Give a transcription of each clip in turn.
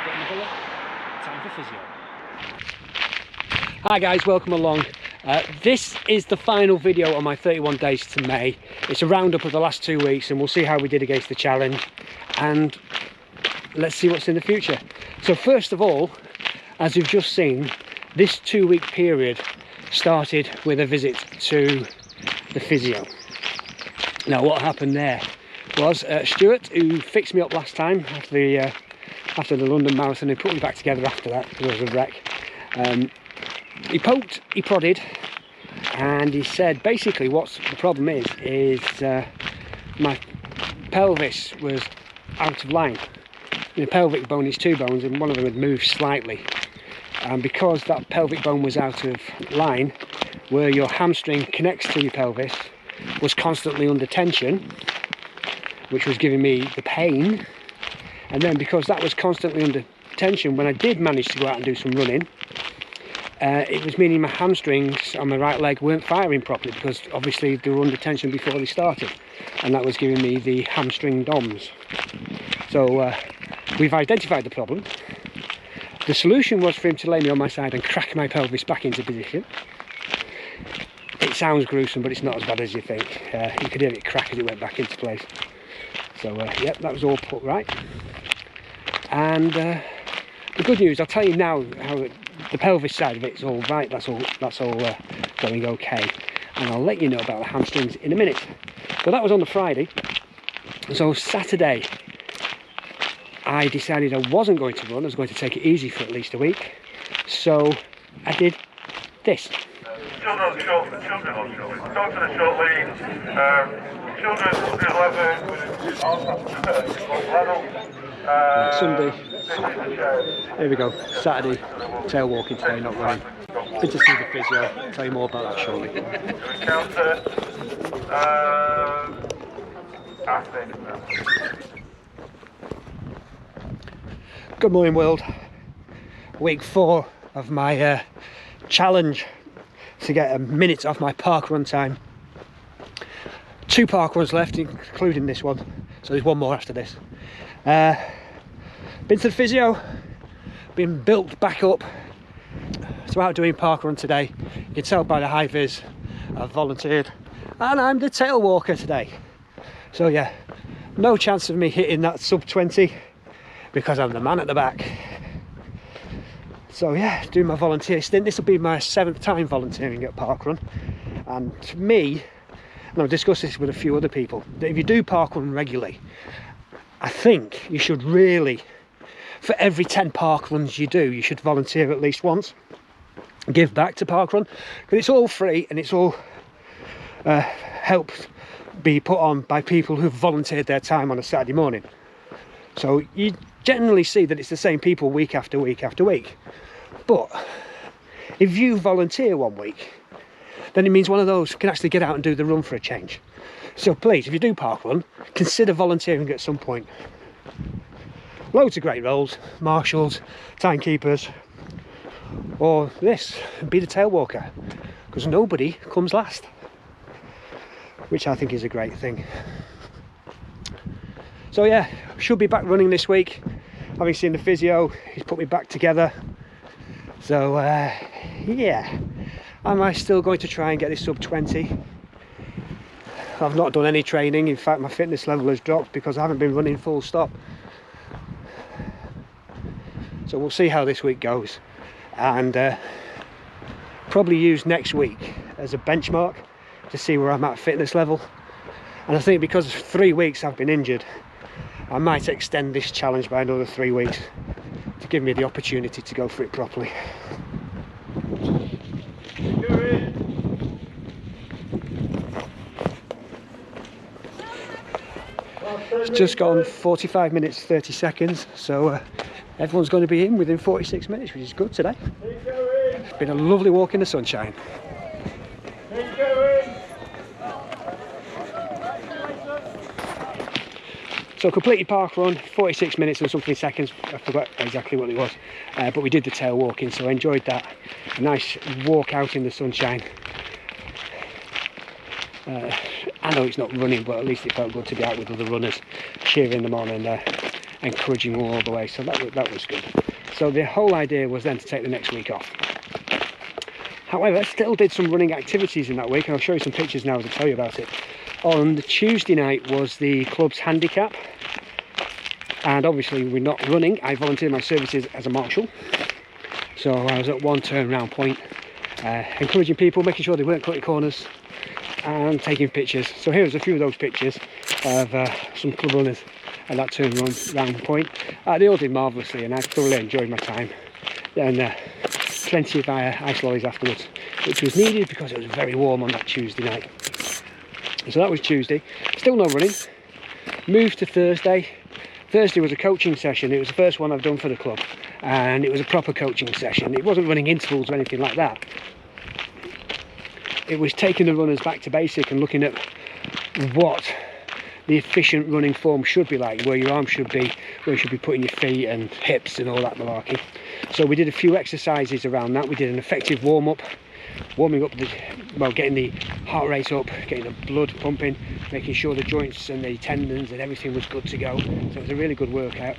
Getting the bullet. Time for physio. Hi guys, welcome along. This is the final video on my 31 days to May. It's a roundup of the last 2 weeks and we'll see how we did against the challenge and let's see what's in the future. So first of all, as you've just seen, this 2 week period started with a visit to the physio. Now what happened there was Stuart, who fixed me up last time after the London Marathon and put me back together after that because I was a wreck. He poked, he prodded, and he said basically what's the problem is my pelvis was out of line. The pelvic bone is two bones and one of them had moved slightly, and because that pelvic bone was out of line, where your hamstring connects to your pelvis was constantly under tension, which was giving me the pain. And then because that was constantly under tension, when I did manage to go out and do some running, it was meaning my hamstrings on my right leg weren't firing properly because obviously they were under tension before they started, and that was giving me the hamstring DOMS. So we've identified the problem. The solution was for him to lay me on my side and crack my pelvis back into position. It sounds gruesome, but it's not as bad as you think. You could hear it crack as it went back into place. So yep, that was all put right. And the good news, I'll tell you now how the pelvis side of it is all right. That's all going okay. And I'll let you know about the hamstrings in a minute. So that was on the Friday. So Saturday, I decided I wasn't going to run. I was going to take it easy for at least a week. So I did this. Children on short lead. Talk to the short lead. Children 11. Sunday. Here we go. Saturday. Tail walking today, not running. Been to see the physio. I'll tell you more about that shortly. Counter. Good morning, world. Week 4 of my challenge to get a minute off my parkrun time. 2 parkruns left, including this one, so there's one more after this. Been to the physio, been built back up, so out doing parkrun today. You can tell by the high vis I've volunteered, and I'm the tail walker today. So yeah, no chance of me hitting that sub 20 because I'm the man at the back. So yeah, doing my volunteer stint. This will be my 7th time volunteering at Parkrun, and to me, and I've discussed this with a few other people, that if you do Parkrun regularly, I think you should really, for every 10 Parkruns you do, you should volunteer at least once. Give back to Parkrun, because it's all free and it's all helped be put on by people who've volunteered their time on a Saturday morning. So you generally see that it's the same people week after week after week. But if you volunteer one week, then it means one of those can actually get out and do the run for a change. So please, if you do parkrun, consider volunteering at some point. Loads of great roles: marshals, timekeepers, or this, be the tail walker, because nobody comes last, which I think is a great thing. So yeah, should be back running this week. Having seen the physio, he's put me back together. So yeah, am I still going to try and get this sub 20? I've not done any training. In fact, my fitness level has dropped because I haven't been running full stop. So we'll see how this week goes, and probably use next week as a benchmark to see where I'm at fitness level. And I think because 3 weeks I've been injured, I might extend this challenge by another 3 weeks to give me the opportunity to go for it properly. It's just gone 45 minutes 30 seconds, so everyone's going to be in within 46 minutes, which is good today. It's been a lovely walk in the sunshine. So completed parkrun, 46 minutes and something seconds. I forgot exactly what it was, but we did the tail walking, so I enjoyed that. A nice walk out in the sunshine. I know it's not running, but at least it felt good to be out with other runners, cheering them on and encouraging all the way, so that was good. So the whole idea was then to take the next week off. However, I still did some running activities in that week, and I'll show you some pictures now as I tell you about it. On the Tuesday night was the club's handicap, and obviously we're not running. I volunteered my services as a marshal, so I was at one turnaround point, encouraging people, making sure they weren't cutting corners, and taking pictures. So here's a few of those pictures of some club runners at that turnaround point. They all did marvellously, and I thoroughly enjoyed my time, and plenty of ice lollies afterwards, which was needed because it was very warm on that Tuesday night. So that was Tuesday. Still no running. Moved to Thursday. Thursday was a coaching session. It was the first one I've done for the club, and it was a proper coaching session. It wasn't running intervals or anything like that. It was taking the runners back to basic and looking at what the efficient running form should be like, where your arms should be, where you should be putting your feet and hips and all that malarkey. So we did a few exercises around that. We did an effective warm-up, warming up getting the heart rate up, getting the blood pumping, making sure the joints and the tendons and everything was good to go. So it was a really good workout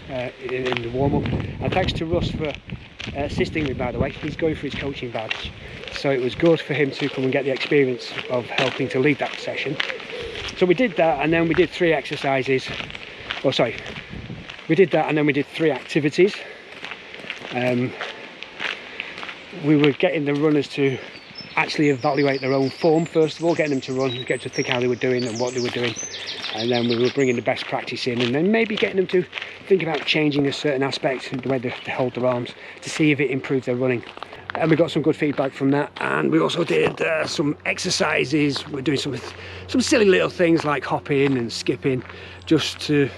in the warm-up. And thanks to Russ for assisting me, by the way. He's going for his coaching badge, so it was good for him to come and get the experience of helping to lead that session. So we did that, and then we did 3 exercises. Oh, sorry. We did that, and then we did 3 activities. We were getting the runners to actually evaluate their own form first of all, getting them to run, get to think how they were doing and what they were doing, and then we were bringing the best practice in, and then maybe getting them to think about changing a certain aspect, the way they hold their arms, to see if it improved their running. And we got some good feedback from that. And we also did some exercises. We're doing some silly little things like hopping and skipping, just to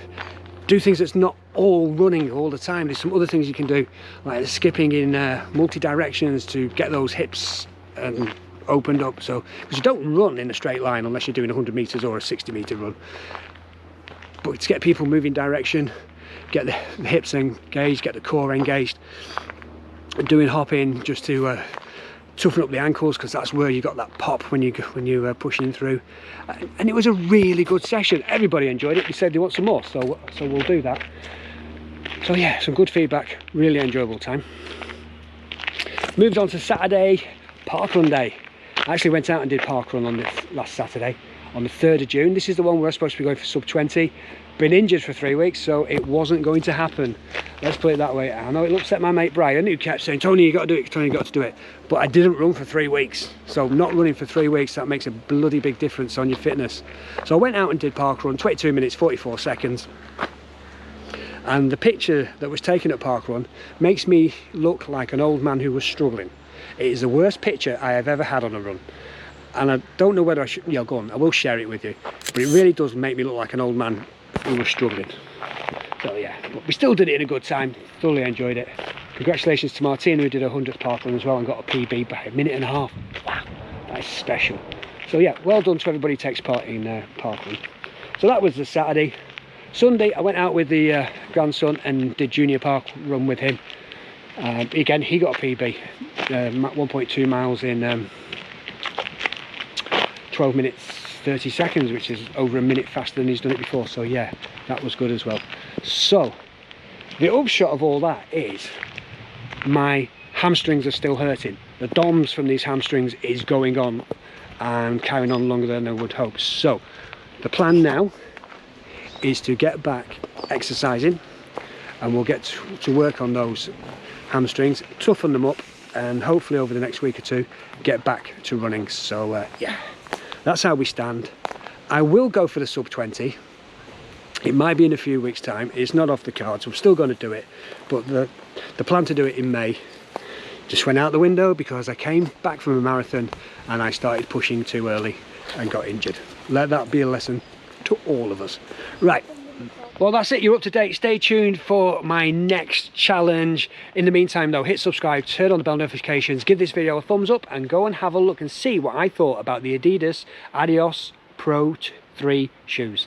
do things that's not all running all the time. There's some other things you can do, like skipping in multi-directions to get those hips opened up. So, because you don't run in a straight line unless you're doing 100 meters or a 60-meter run, but to get people moving direction, get the hips engaged, get the core engaged. Doing hopping just to toughen up the ankles, because that's where you got that pop when you're pushing through. And it was a really good session. Everybody enjoyed it. They said they want some more, so we'll do that. So yeah, some good feedback. Really enjoyable time. Moved on to Saturday, Parkrun day. I actually went out and did Parkrun on this last Saturday, on the 3rd of June. This is the one where I'm supposed to be going for sub 20. Been injured for 3 weeks, so it wasn't going to happen. Let's put it that way. I know it upset my mate Brian, who kept saying, Tony, you got to do it, Tony, you got to do it. But I didn't run for 3 weeks. So not running for 3 weeks, that makes a bloody big difference on your fitness. So I went out and did Parkrun, 22 minutes, 44 seconds. And the picture that was taken at Parkrun makes me look like an old man who was struggling. It is the worst picture I have ever had on a run. And I don't know whether I should, yeah, go on, I will share it with you. But it really does make me look like an old man who was struggling. So yeah, but we still did it in a good time. Thoroughly enjoyed it. Congratulations to Martina, who did her 100th Parkrun as well and got a PB by 1.5 minutes. Wow, that is special. So yeah, well done to everybody who takes part in Parkrun. So that was the Saturday. Sunday I went out with the grandson and did junior Parkrun with him. Again, he got a PB, 1.2 miles in 12 minutes 30 seconds, which is over a minute faster than he's done it before. So yeah, that was good as well. So the upshot of all that is my hamstrings are still hurting. The DOMS from these hamstrings is going on and carrying on longer than I would hope. So the plan now is to get back exercising, and we'll get to work on those hamstrings, toughen them up, and hopefully over the next week or 2 get back to running. So yeah, that's how we stand. I will go for the sub 20. It might be in a few weeks time. It's not off the cards. I'm still going to do it, but the plan to do it in May just went out the window because I came back from a marathon and I started pushing too early and got injured. Let that be a lesson to all of us. Right, well, that's it. You're up to date. Stay tuned for my next challenge. In the meantime though, hit subscribe, turn on the bell notifications, give this video a thumbs up, and go and have a look and see what I thought about the Adidas Adios Pro 3 shoes.